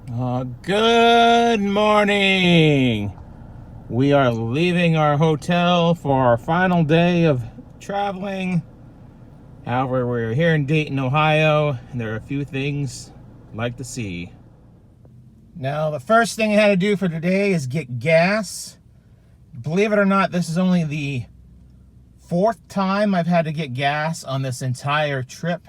Good morning. We are leaving our hotel for our final day of traveling. However, we're here in Dayton, Ohio, and there are a few things I'd like to see. Now, the first thing I had to do for today is get gas. Believe it or not, this is only the fourth time I've had to get gas on this entire trip.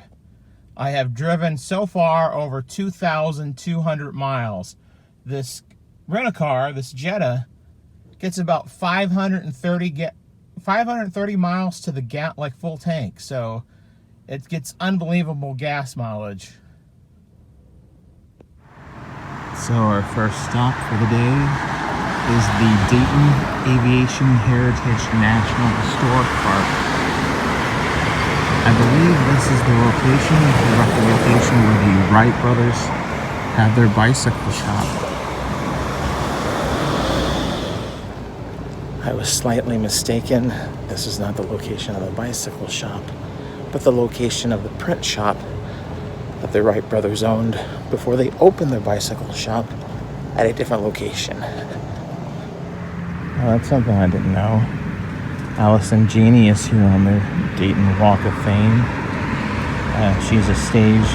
I have driven so far over 2,200 miles. This rent-a-car, this Jetta, gets about 530 miles to the like full tank. So it gets unbelievable gas mileage. So our first stop for the day is the Dayton Aviation Heritage National Historic Park. I believe this is the location, the rough location where the Wright brothers had their bicycle shop. I was slightly mistaken. This is not the location of the bicycle shop, but the location of the print shop that the Wright brothers owned before they opened their bicycle shop at a different location. Well, that's something I didn't know. Allison Janney is here on the Dayton Walk of Fame. She's a stage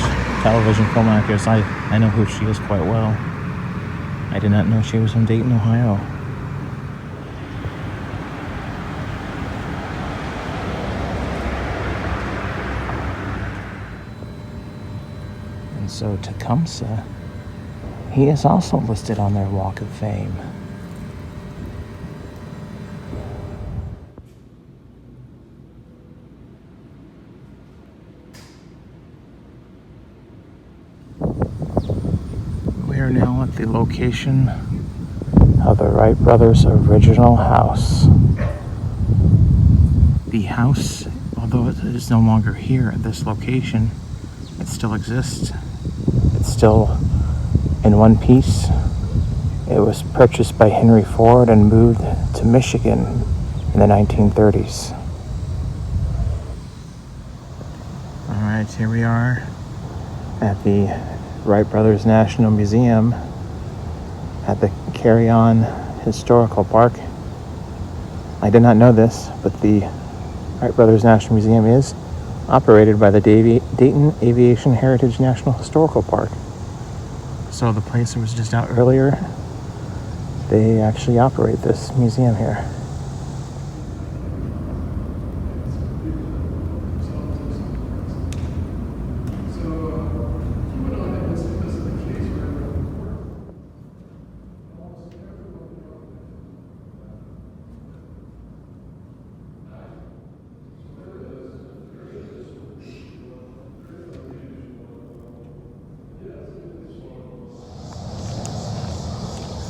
television film actress. I know who she is quite well. I did not know she was from Dayton, Ohio. And so Tecumseh, he is also listed on their Walk of Fame. We are now at the location of the Wright brothers' original house. The house, although it is no longer here at this location, it still exists. It's still in one piece. It was purchased by Henry Ford and moved to Michigan in the 1930s. All right, here we are at the Wright Brothers National Museum at the Carry On Historical Park. I did not know this, but the Wright Brothers National Museum is operated by the Dayton Aviation Heritage National Historical Park. So the place that was just out earlier, they actually operate this museum here.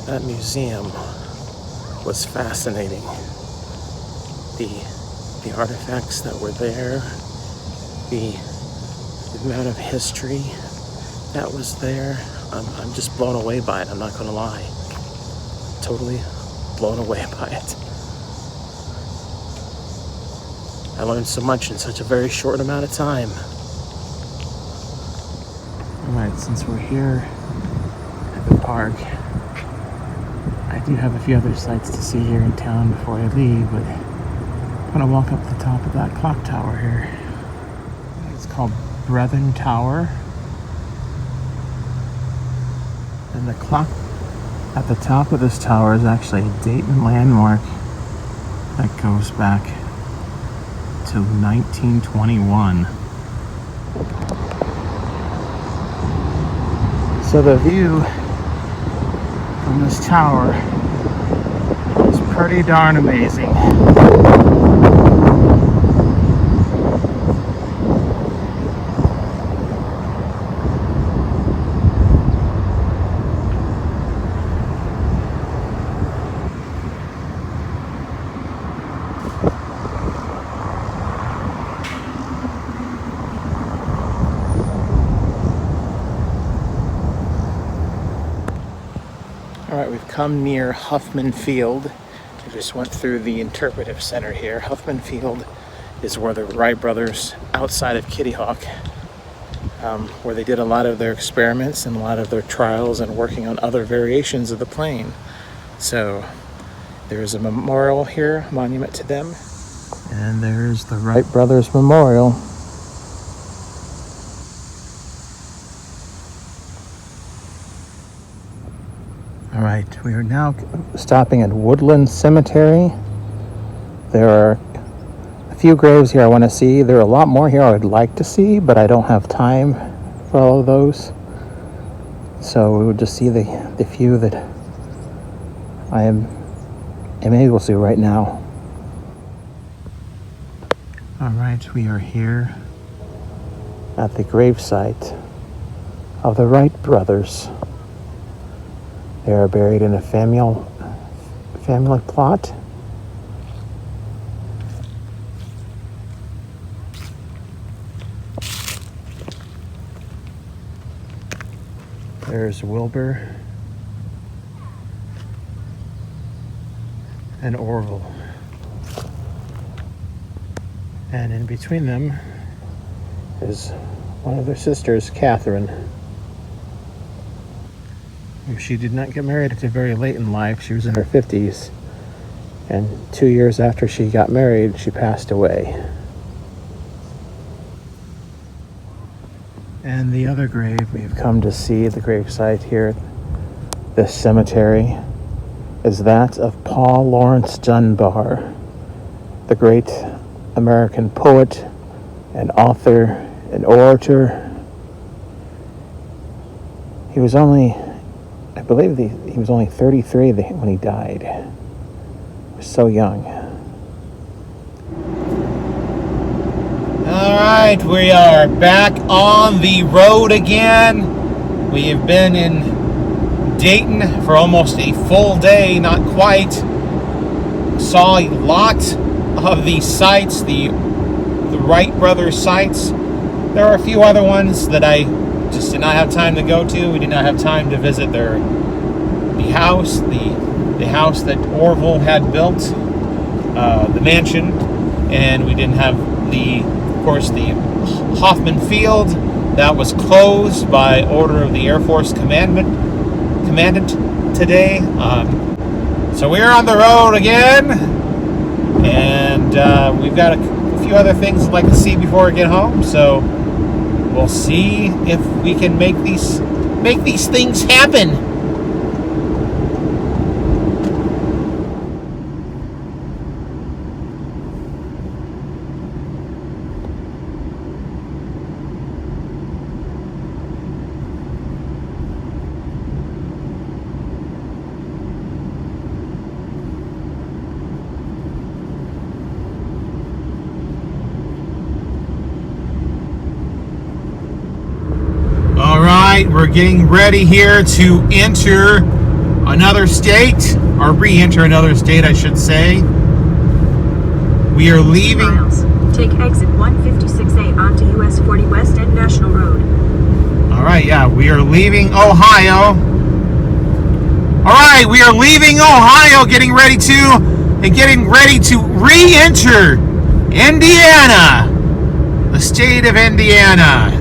That museum was fascinating. The artifacts that were there, the amount of history that was there. I'm just blown away by it. I'm not gonna lie. Totally blown away by it. I learned so much in such a very short amount of time. Alright, since we're here at the park, I do have a few other sights to see here in town before I leave, but I'm gonna walk up the top of that clock tower here. It's called Brethren Tower. And the clock at the top of this tower is actually a Dayton landmark that goes back to 1921. So the view from this tower is pretty darn amazing. Alright, we've come near Huffman Field. We just went through the interpretive center here. Huffman Field is where the Wright brothers, outside of Kitty Hawk, where they did a lot of their experiments and a lot of their trials and working on other variations of the plane. So there's a memorial here, monument to them. And there's the Wright Brothers Memorial. All right, we are now stopping at Woodland Cemetery. There are a few graves here I want to see. There are a lot more here I would like to see, but I don't have time for all of those. So we will just see the few that I am able to right now. All right, we are here at the gravesite of the Wright brothers. They are buried in a family plot. There's Wilbur and Orville. And in between them is one of their sisters, Catherine. She did not get married until very late in life. She was in her 50s. And 2 years after she got married, she passed away. And the other grave we've come to see, the gravesite here at this cemetery, is that of Paul Laurence Dunbar, the great American poet and author and orator. He was only, I believe he was only 33 when he died. He was so young. All right, we are back on the road again. We have been in Dayton for almost a full day, not quite. Saw a lot of the sites, the Wright brothers sites. There are a few other ones that I just did not have time to go to. We did not have time to visit the house that Orville had built, the mansion, and we didn't have of course, the Hoffman Field that was closed by order of the Air Force commandant today. So we're on the road again, and we've got a few other things I'd like to see before we get home. So we'll see if we can make these things happen. We're getting ready here to enter another state, or re-enter another state, I should say. We are leaving. Miles. Take exit 156A onto US 40 West End National Road. All right, yeah, we are leaving Ohio. All right, we are leaving Ohio, getting ready to re-enter Indiana, the state of Indiana.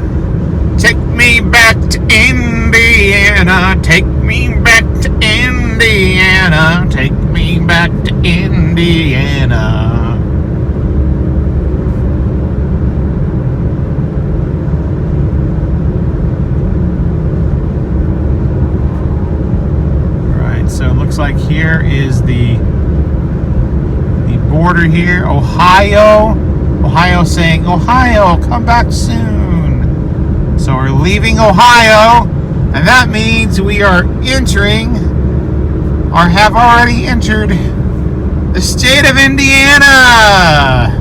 Take me back to Indiana, take me back to Indiana, take me back to Indiana. Alright, so it looks like here is the border here. Ohio saying, Ohio, come back soon. So we're leaving Ohio, and that means we are entering, or have already entered, the state of Indiana.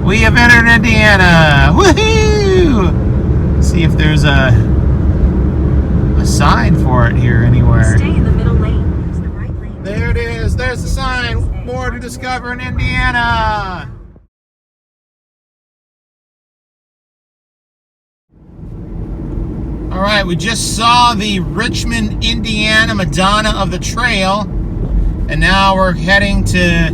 We have entered Indiana. Woohoo! See if there's a sign for it here anywhere. Stay in the middle lane. Use the right lane. There it is. There's the sign. More to discover in Indiana. All right, we just saw the Richmond, Indiana Madonna of the Trail, and now we're heading to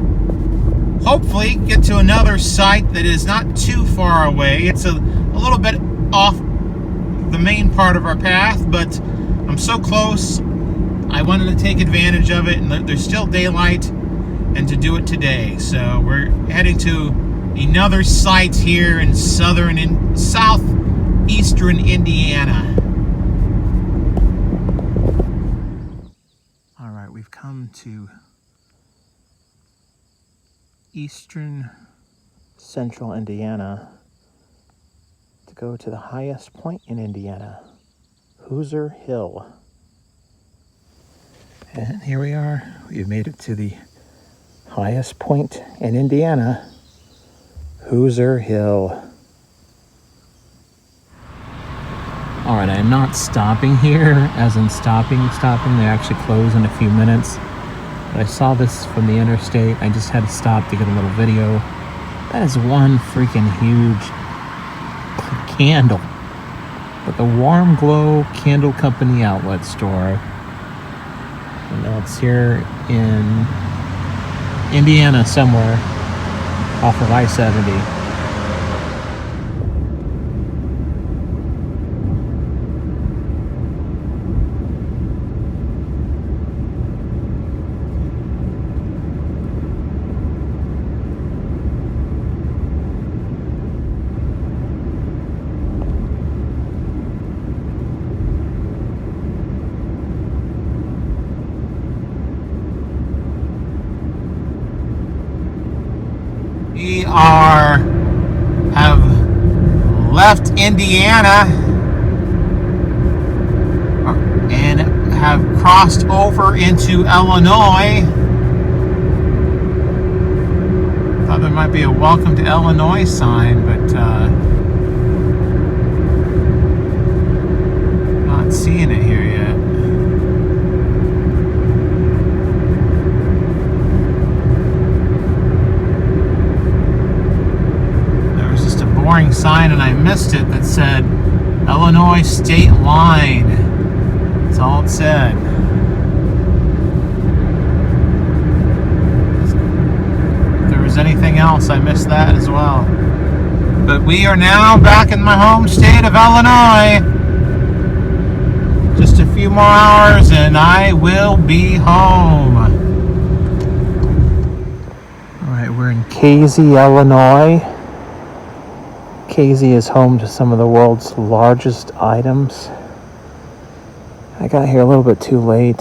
hopefully get to another site that is not too far away. It's a little bit off the main part of our path, but I'm so close. I wanted to take advantage of it, and there's still daylight, and to do it today. So we're heading to another site here in southeastern Indiana. All right, we've come to eastern central Indiana to go to the highest point in Indiana, Hoosier Hill. And here we are. We've made it to the highest point in Indiana, Hoosier Hill. All right, I'm not stopping here, as in stopping. They actually close in a few minutes. But I saw this from the interstate. I just had to stop to get a little video. That is one freaking huge candle. But the Warm Glow Candle Company outlet store. And now it's here in Indiana somewhere off of I-70. We have left Indiana and have crossed over into Illinois. Thought there might be a welcome to Illinois sign, but not seeing it here yet. Sign and I missed it that said Illinois State Line. That's all it said. If there was anything else, I missed that as well. But we are now back in my home state of Illinois. Just a few more hours and I will be home. Alright, we're in Casey, Illinois. Casey is home to some of the world's largest items. I got here a little bit too late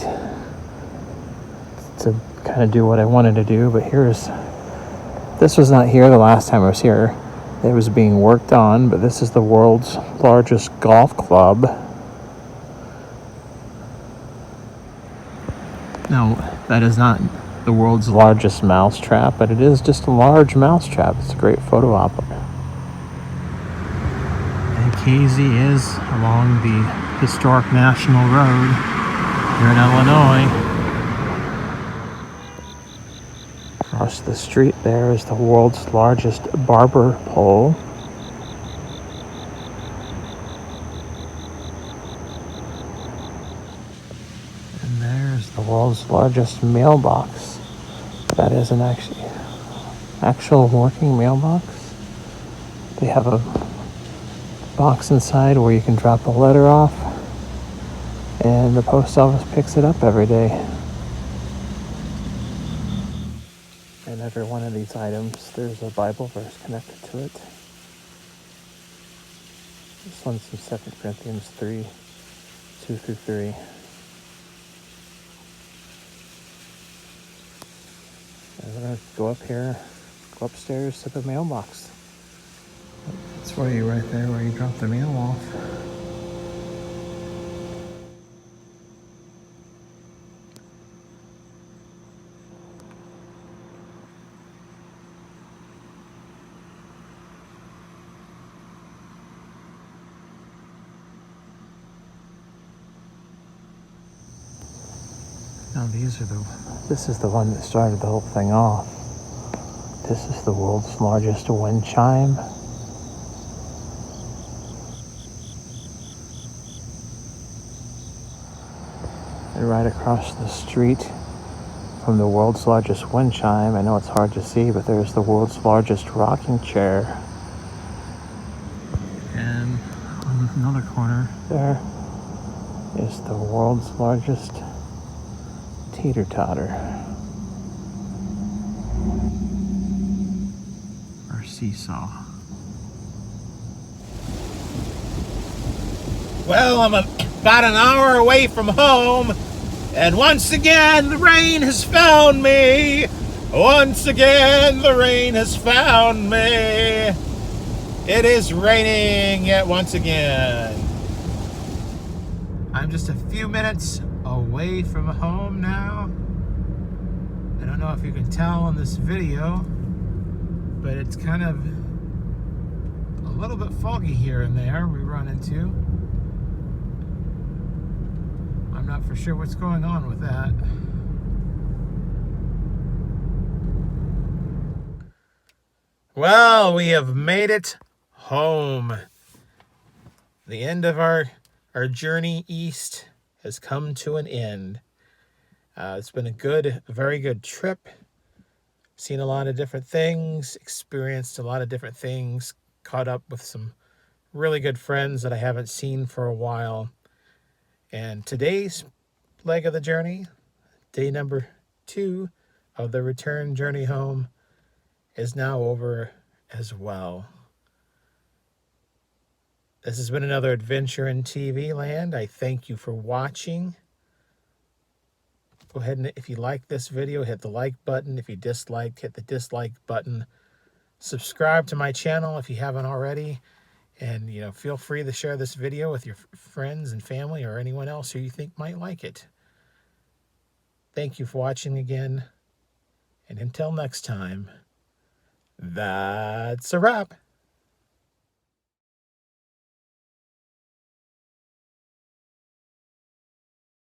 to kind of do what I wanted to do, but this was not here the last time I was here. It was being worked on, but this is the world's largest golf club. No, that is not the world's largest mousetrap, but it is just a large mousetrap. It's a great photo op. Casey is along the historic National Road here in Illinois. Across the street there is the world's largest barber pole. And there's the world's largest mailbox. That is an actual working mailbox. They have a box inside where you can drop a letter off, and the post office picks it up every day. And every one of these items, there's a Bible verse connected to it. This one's from 2 Corinthians 3, 2 through 3. And we're going to go up here, go upstairs to the mailbox. That's where you right there where you drop the mail off. Now this is the one that started the whole thing off. This is the world's largest wind chime. And right across the street from the world's largest wind chime, I know it's hard to see, but there's the world's largest rocking chair. And another corner. There is the world's largest teeter-totter, or seesaw. Well, I'm about an hour away from home, and once again the rain has found me. Once again the rain has found me. It is raining yet once again. I'm just a few minutes away from home now. I don't know if you can tell in this video, but it's kind of a little bit foggy here and there we run into. I'm not for sure what's going on with that. Well, we have made it home. The end of our journey east has come to an end. It's been a very good trip. Seen a lot of different things, experienced a lot of different things, caught up with some really good friends that I haven't seen for a while. And today's leg of the journey, day number 2 of the return journey home, is now over as well. This has been another adventure in TV land. I thank you for watching. Go ahead and, if you like this video, hit the like button. If you disliked, hit the dislike button. Subscribe to my channel if you haven't already. And, feel free to share this video with your friends and family or anyone else who you think might like it. Thank you for watching again. And until next time, that's a wrap.